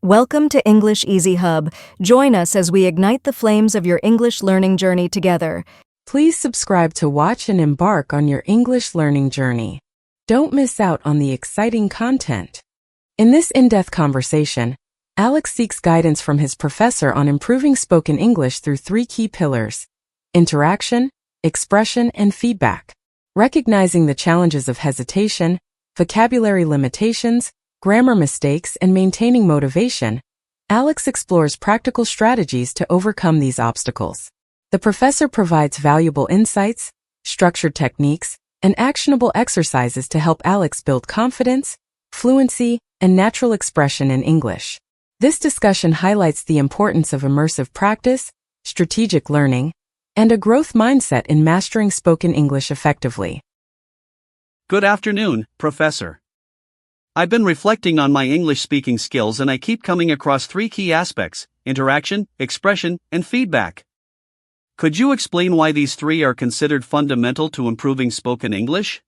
Welcome to English Easy Hub. Join us as we ignite the flames of your English learning journey together. Please subscribe to watch and embark on your English learning journey. Don't miss out on the exciting content. In this in-depth conversation, Alex seeks guidance from his professor on improving spoken English through three key pillars: interaction, expression, and feedback. Recognizing the challenges of hesitation, vocabulary limitations, grammar mistakes, and maintaining motivation, Alex explores practical strategies to overcome these obstacles. The professor provides valuable insights, structured techniques, and actionable exercises to help Alex build confidence, fluency, and natural expression in English. This discussion highlights the importance of immersive practice, strategic learning, and a growth mindset in mastering spoken English effectively. Good afternoon, Professor. I've been reflecting on my English speaking skills and I keep coming across three key aspects: interaction, expression, and feedback. Could you explain why these three are considered fundamental to improving spoken English?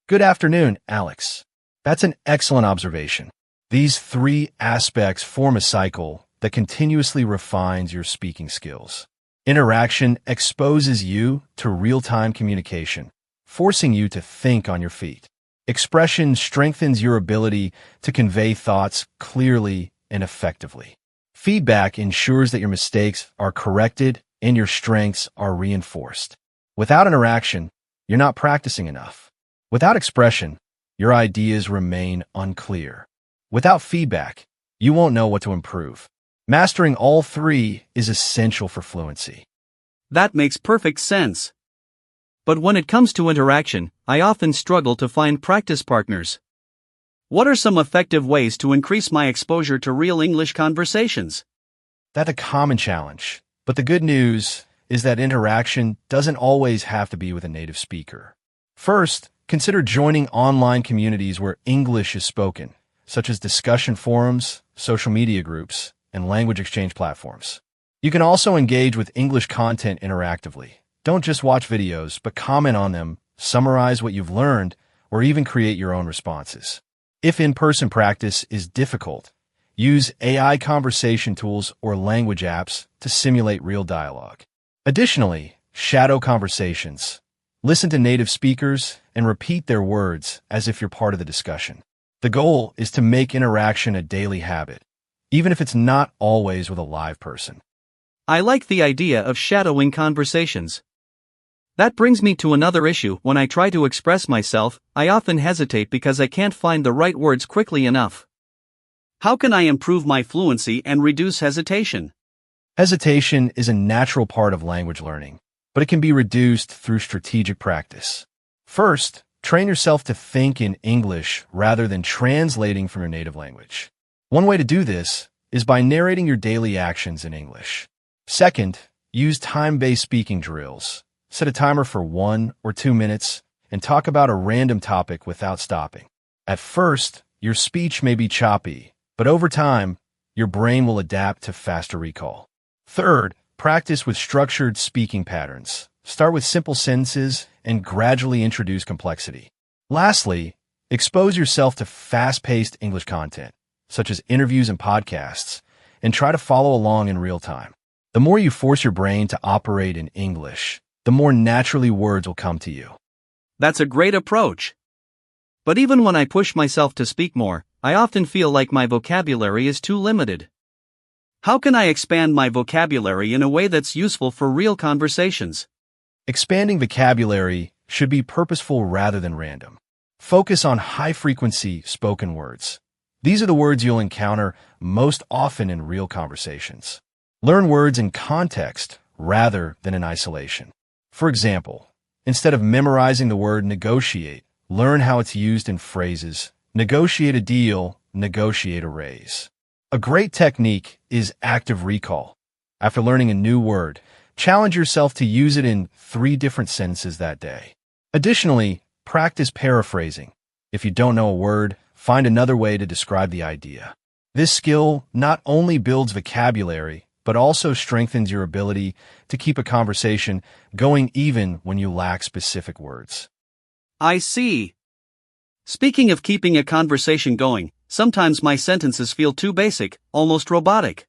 Good afternoon, Alex. That's an excellent observation. These three aspects form a cycle that continuously refines your speaking skills. Interaction exposes you to real-time communication, forcing you to think on your feet. Expression strengthens your ability to convey thoughts clearly and effectively. Feedback ensures that your mistakes are corrected and your strengths are reinforced. Without interaction, you're not practicing enough. Without expression, your ideas remain unclear. Without feedback, you won't know what to improve. Mastering all three is essential for fluency. That makes perfect sense. But when it comes to interaction, I often struggle to find practice partners. What are some effective ways to increase my exposure to real English conversations? That's a common challenge, but the good news is that interaction doesn't always have to be with a native speaker. First, consider joining online communities where English is spoken, such as discussion forums, social media groups, and language exchange platforms. You can also engage with English content interactively. Don't just watch videos, but comment on them, summarize what you've learned, or even create your own responses. If in-person practice is difficult, use AI conversation tools or language apps to simulate real dialogue. Additionally, shadow conversations. Listen to native speakers and repeat their words as if you're part of the discussion. The goal is to make interaction a daily habit, even if it's not always with a live person. I like the idea of shadowing conversations. That brings me to another issue. When I try to express myself, I often hesitate because I can't find the right words quickly enough. How can I improve my fluency and reduce hesitation? Hesitation is a natural part of language learning, but it can be reduced through strategic practice. First, train yourself to think in English rather than translating from your native language. One way to do this is by narrating your daily actions in English. Second, use time-based speaking drills. Set a timer for 1 or 2 minutes and talk about a random topic without stopping. At first, your speech may be choppy, but over time, your brain will adapt to faster recall. Third, practice with structured speaking patterns. Start with simple sentences and gradually introduce complexity. Lastly, expose yourself to fast-paced English content, such as interviews and podcasts, and try to follow along in real time. The more you force your brain to operate in English, the more naturally words will come to you. That's a great approach. But even when I push myself to speak more, I often feel like my vocabulary is too limited. How can I expand my vocabulary in a way that's useful for real conversations? Expanding vocabulary should be purposeful rather than random. Focus on high-frequency spoken words. These are the words you'll encounter most often in real conversations. Learn words in context rather than in isolation. For example, instead of memorizing the word negotiate, learn how it's used in phrases: negotiate a deal, negotiate a raise. A great technique is active recall. After learning a new word, challenge yourself to use it in 3 different sentences that day. Additionally, practice paraphrasing. If you don't know a word, find another way to describe the idea. This skill not only builds vocabulary, but also strengthens your ability to keep a conversation going even when you lack specific words. I see. Speaking of keeping a conversation going, sometimes my sentences feel too basic, almost robotic.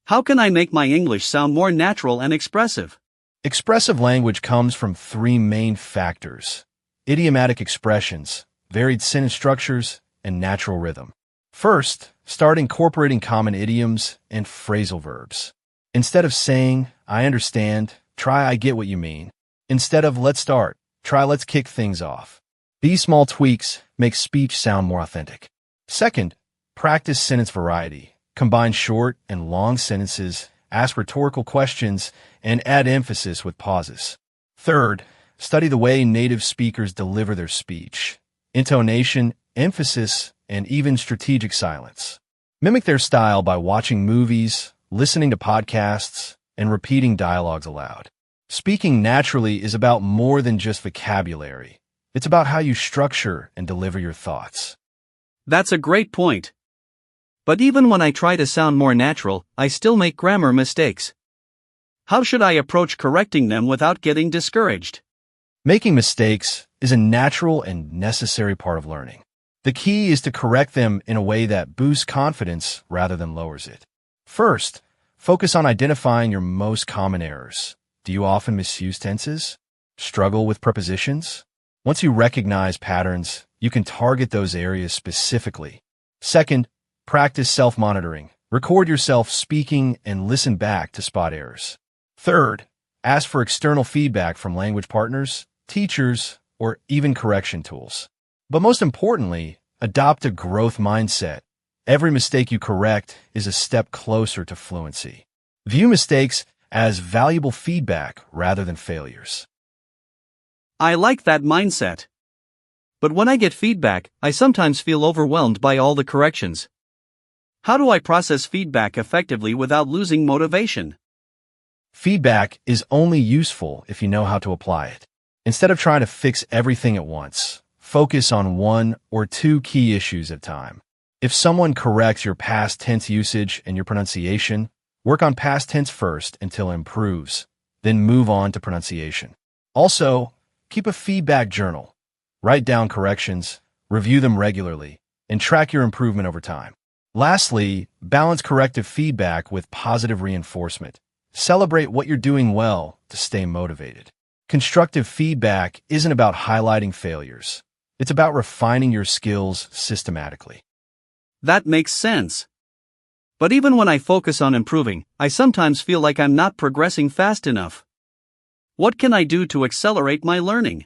How can I make my English sound more natural and expressive? Expressive language comes from three main factors: idiomatic expressions, varied sentence structures, and natural rhythm. First, start incorporating common idioms and phrasal verbs. Instead of saying, "I understand," try "I get what you mean." Instead of "let's start," try "let's kick things off." These small tweaks make speech sound more authentic. Second, practice sentence variety. Combine short and long sentences, ask rhetorical questions, and add emphasis with pauses. Third, study the way native speakers deliver their speech. Intonation, emphasis, and even strategic silence. Mimic their style by watching movies, listening to podcasts, and repeating dialogues aloud. Speaking naturally is about more than just vocabulary. It's about how you structure and deliver your thoughts. That's a great point. But even when I try to sound more natural, I still make grammar mistakes. How should I approach correcting them without getting discouraged? Making mistakes is a natural and necessary part of learning. The key is to correct them in a way that boosts confidence rather than lowers it. First, focus on identifying your most common errors. Do you often misuse tenses? Struggle with prepositions? Once you recognize patterns, you can target those areas specifically. Second, practice self-monitoring. Record yourself speaking and listen back to spot errors. Third, ask for external feedback from language partners, teachers, or even correction tools. But most importantly, adopt a growth mindset. Every mistake you correct is a step closer to fluency. View mistakes as valuable feedback rather than failures. I like that mindset. But when I get feedback, I sometimes feel overwhelmed by all the corrections. How do I process feedback effectively without losing motivation? Feedback is only useful if you know how to apply it. Instead of trying to fix everything at once, focus on one or two key issues at a time. If someone corrects your past tense usage and your pronunciation, work on past tense first until it improves, then move on to pronunciation. Also, keep a feedback journal. Write down corrections, review them regularly, and track your improvement over time. Lastly, balance corrective feedback with positive reinforcement. Celebrate what you're doing well to stay motivated. Constructive feedback isn't about highlighting failures. It's about refining your skills systematically. That makes sense. But even when I focus on improving, I sometimes feel like I'm not progressing fast enough. What can I do to accelerate my learning?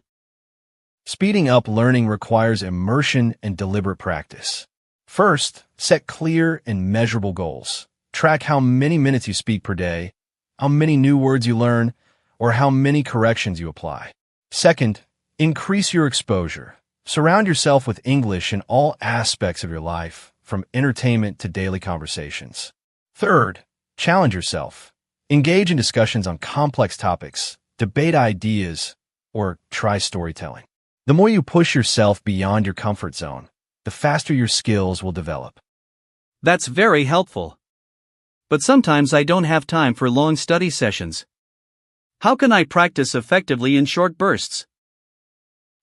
Speeding up learning requires immersion and deliberate practice. First, set clear and measurable goals. Track how many minutes you speak per day, how many new words you learn, or how many corrections you apply. Second, increase your exposure. Surround yourself with English in all aspects of your life, from entertainment to daily conversations. Third, challenge yourself. Engage in discussions on complex topics, debate ideas, or try storytelling. The more you push yourself beyond your comfort zone, the faster your skills will develop. That's very helpful. But sometimes I don't have time for long study sessions. How can I practice effectively in short bursts?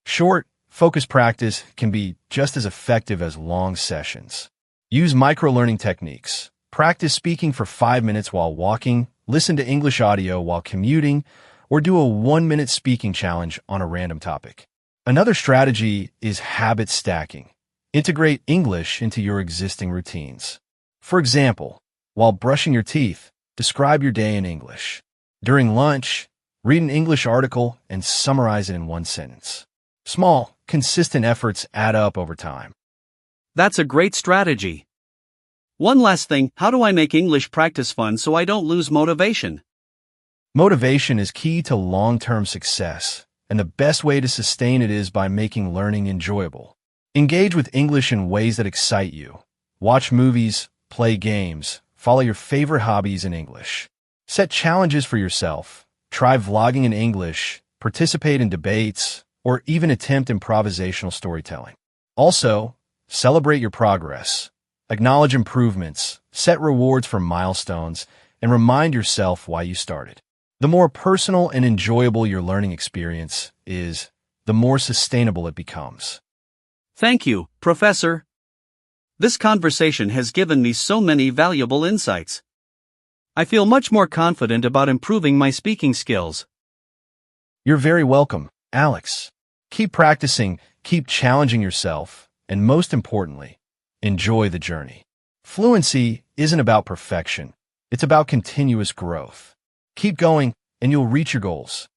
Short, focused practice can be just as effective as long sessions. Use micro-learning techniques. Practice speaking for 5 minutes while walking, listen to English audio while commuting, or do a 1-minute speaking challenge on a random topic. Another strategy is habit stacking. Integrate English into your existing routines. For example, while brushing your teeth, describe your day in English. During lunch, read an English article and summarize it in one sentence. Small, consistent efforts add up over time. That's a great strategy. One last thing, how do I make English practice fun so I don't lose motivation? Motivation is key to long-term success, and the best way to sustain it is by making learning enjoyable. Engage with English in ways that excite you. Watch movies, play games, follow your favorite hobbies in English. Set challenges for yourself. Try vlogging in English, participate in debates, or even attempt improvisational storytelling. Also, celebrate your progress. Acknowledge improvements, set rewards for milestones, and remind yourself why you started. The more personal and enjoyable your learning experience is, the more sustainable it becomes. Thank you, Professor. This conversation has given me so many valuable insights. I feel much more confident about improving my speaking skills. You're very welcome, Alex. Keep practicing, keep challenging yourself, and most importantly, enjoy the journey. Fluency isn't about perfection. It's about continuous growth. Keep going, and you'll reach your goals.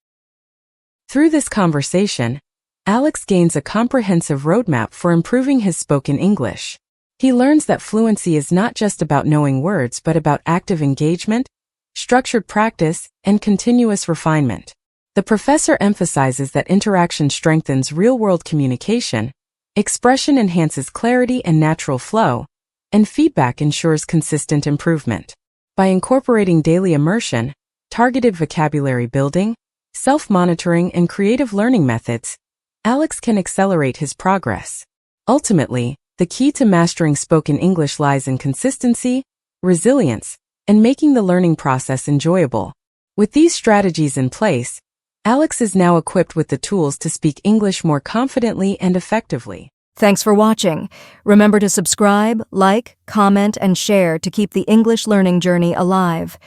Through this conversation, Alex gains a comprehensive roadmap for improving his spoken English. He learns that fluency is not just about knowing words but about active engagement, structured practice, and continuous refinement. The professor emphasizes that interaction strengthens real-world communication, expression enhances clarity and natural flow, and feedback ensures consistent improvement. By incorporating daily immersion, targeted vocabulary building, self-monitoring, and creative learning methods, Alex can accelerate his progress. Ultimately, the key to mastering spoken English lies in consistency, resilience, and making the learning process enjoyable. With these strategies in place, Alex is now equipped with the tools to speak English more confidently and effectively. Thanks for watching. Remember to subscribe, like, comment, and share to keep the English learning journey alive.